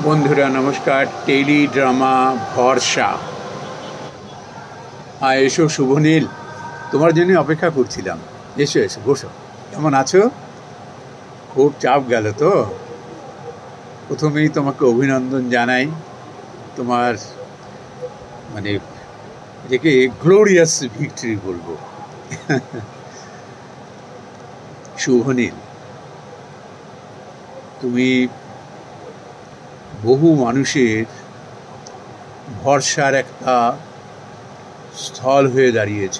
বন্ধুরা নমস্কার। Tele drama ভরসা। এসো শুভনীল, তোমার জন্য অপেক্ষা করছিলাম। এসো এসো, বসো। কেমন আছো? খুব চাপ গেল তো? প্রথমেই তোমাকে অভিনন্দন জানাই। তোমার মানে এটাকে গ্লোরিয়াস ভিক্টরি বলবো। শুভনীল, তুমি বহু মানুষের ভরসার একটা স্থল হয়ে দাঁড়িয়েছ।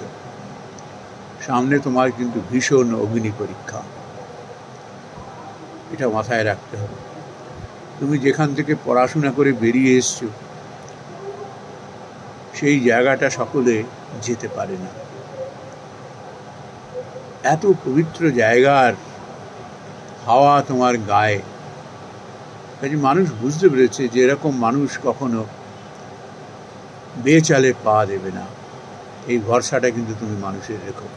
সামনে তোমার কিন্তু ভীষণ অগ্নি পরীক্ষা, এটা মাথায় রাখতে হবে। তুমি যেখান থেকে পড়াশোনা করে বেরিয়ে এসছো সেই জায়গাটা সকলে যেতে পারে না। এত পবিত্র জায়গার হাওয়া তোমার গায়ে, কাজে মানুষ বুঝতে পেরেছে যে এরকম মানুষ কখনো বেচালে পা দেবে না। এই ভরসাটা কিন্তু তুমি মানুষের রেখো।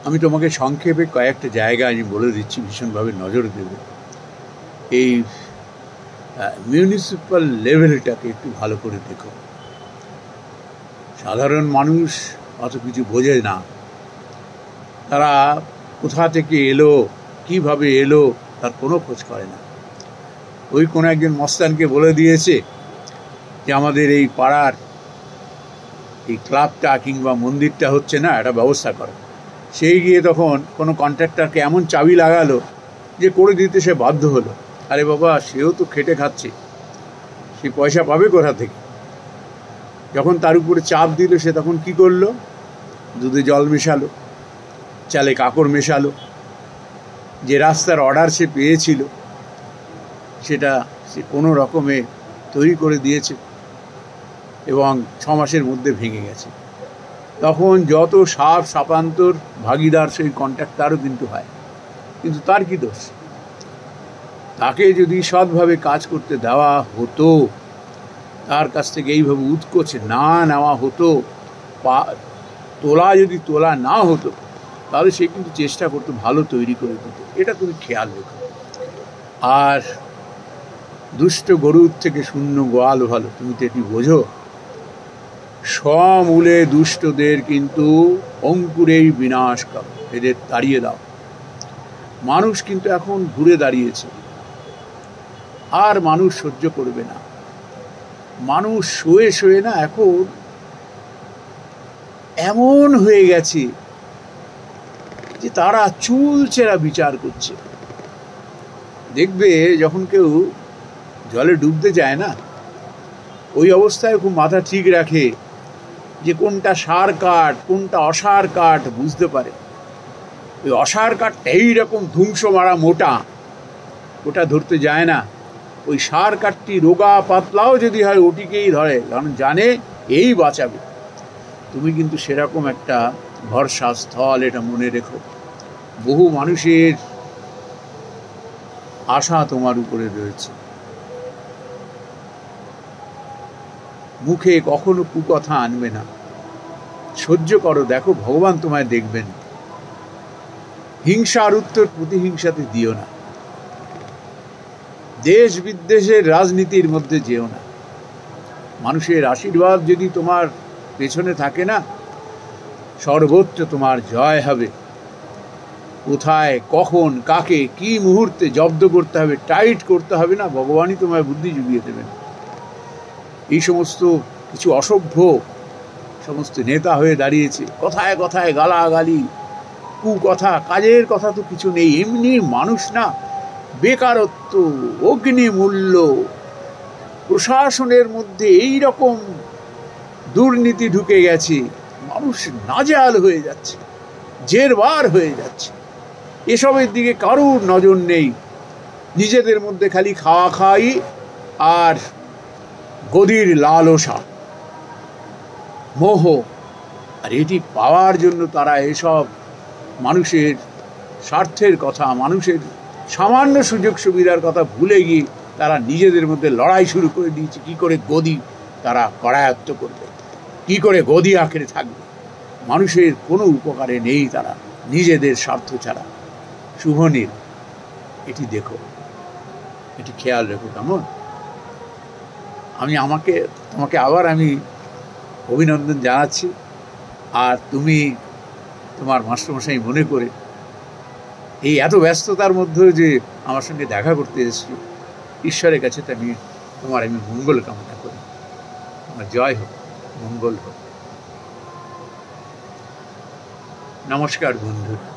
আমি তোমাকে সংক্ষেপে কয়েকটা জায়গা আমি বলে দিচ্ছি, ভীষণভাবে নজর দেবে। এই মিউনিসিপ্যাল লেভেলটাকে একটু ভালো করে দেখো। সাধারণ মানুষ অত কিছু বোঝে না। তারা কোথা থেকে এলো, কিভাবে এলো, তার কোনো খোঁজ করে না। ওই কোনো একজন মস্তানকে বলে দিয়েছে যে আমাদের এই পাড়ার এই ক্লাবটা কিংবা মন্দিরটা হচ্ছে না, একটা ব্যবস্থা করে। সেই গিয়ে তখন কোনো কন্ট্রাক্টরকে এমন চাবি লাগালো যে করে দিতে সে বাধ্য হলো। আরে বাবা, সেও তো খেটে খাচ্ছে, সে পয়সা পাবে কোথা থেকে? যখন তার উপরে চাপ দিল, সে তখন কি করলো? দুধে জল মেশালো, চালে কাকড় মেশালো। যে রাস্তার অর্ডার সে পেয়েছিল সেটা সে কোনো রকমে তৈরি করে দিয়েছে এবং 6 মাসের মধ্যে ভেঙে গেছে। তখন যত সাপান্তর ভাগিদার সেই কন্ট্রাক্টরও কিন্তু হয়। কিন্তু তার কি দোষ? তাকে যদি সৎভাবে কাজ করতে দেওয়া হতো, তার কাছ থেকে এইভাবে উৎকোচে না নেওয়া হতো, যদি তোলা না হতো, তাহলে সে কিন্তু চেষ্টা করতো ভালো তৈরি করে দিতে। এটা তুমি খেয়াল রেখো। আর দুষ্ট গরুর থেকে শূন্য গোয়াল ভালো, তুমি তো এটি বোঝো। সমূলে দুষ্টদের কিন্তু অঙ্কুরেই বিনাশ করো, এদের তাড়িয়ে দাও। মানুষ কিন্তু এখন ঘুরে দাঁড়িয়েছে, আর মানুষ সহ্য করবে না। মানুষ শুয়ে শুয়ে না এখন এমন হয়ে গেছে যে তারা চুলচেরা বিচার করছে। দেখবে যখন কেউ জলে ডুবতে যায় না, ওই অবস্থায় খুব মাথা ঠিক রাখে যে কোনটা সার কাঠ কোনটা অসার কাঠ বুঝতে পারে। ওই অসার কাঠটা এইরকম ধ্বংস মারা মোটা, ওটা ধরতে যায় না। ওই সার কাঠটি রোগা পাতলাও যদি হয় ওটিকেই ধরে, কারণ জানে এই বাঁচাবে। তুমি কিন্তু সেরকম একটা ভরসা স্থল, এটা মনে রেখো। বহু মানুষের আশা তোমার উপরে রয়েছে। মুখে কখনো কুকথা আনবে না, সহ্য করো, দেখো ভগবান তোমায় দেখবেন। হিংসার উত্তর প্রতিহিংসাতে দিও না। দেশ বিদ্বেষের রাজনীতির মধ্যে যেও না। মানুষের আশীর্বাদ যদি তোমার পেছনে থাকে না, সর্বত্র তোমার জয় হবে। কোথায়, কখন, কাকে, কি মুহূর্তে জব্দ করতে হবে, টাইট করতে হবে না, ভগবানই তোমায় বুদ্ধি জুগিয়ে দেবেন। এই সমস্ত কিছু অসভ্য সমস্ত নেতা হয়ে দাঁড়িয়েছে, কথায় কথায় গালাগালি, কুকথা, কাজের কথা তো কিছু নেই। এমনি মানুষ না, বেকারত্ব, অগ্নিমূল্য, প্রশাসনের মধ্যে এই রকম দুর্নীতি ঢুকে গেছে, মানুষ নাজেহাল হয়ে যাচ্ছে, জেরবার হয়ে যাচ্ছে। এসবের দিকে কারুর নজর নেই। নিজেদের মধ্যে খালি খাওয়া খাওয়াই আর গদির লালসা, মোহ। আর এটি পাওয়ার জন্য তারা এসব মানুষের স্বার্থের কথা, মানুষের সামান্য সুযোগ সুবিধার কথা ভুলে গিয়ে তারা নিজেদের মধ্যে লড়াই শুরু করে দিয়েছে। কি করে গদি তারা করায়ত্ত করবে, কি করে গদি আঁকড়ে থাকবে। মানুষের কোনো উপকারে নেই তারা, নিজেদের স্বার্থ ছাড়া। শুভনীল, এটি দেখো। এটি খেয়াল রেখো, কেমন? তোমাকে আবার আমি অভিনন্দন জানাচ্ছি। আর তুমি তোমার মাস্টারমশাই মনে করে এই এত ব্যস্ততার মধ্যেও যে আমার সঙ্গে দেখা করতে এসেছো, ঈশ্বরের কাছে তোমার আমি মঙ্গল কামনা করি। তোমার জয় হোক, মঙ্গল হোক। নমস্কার বন্ধুরা।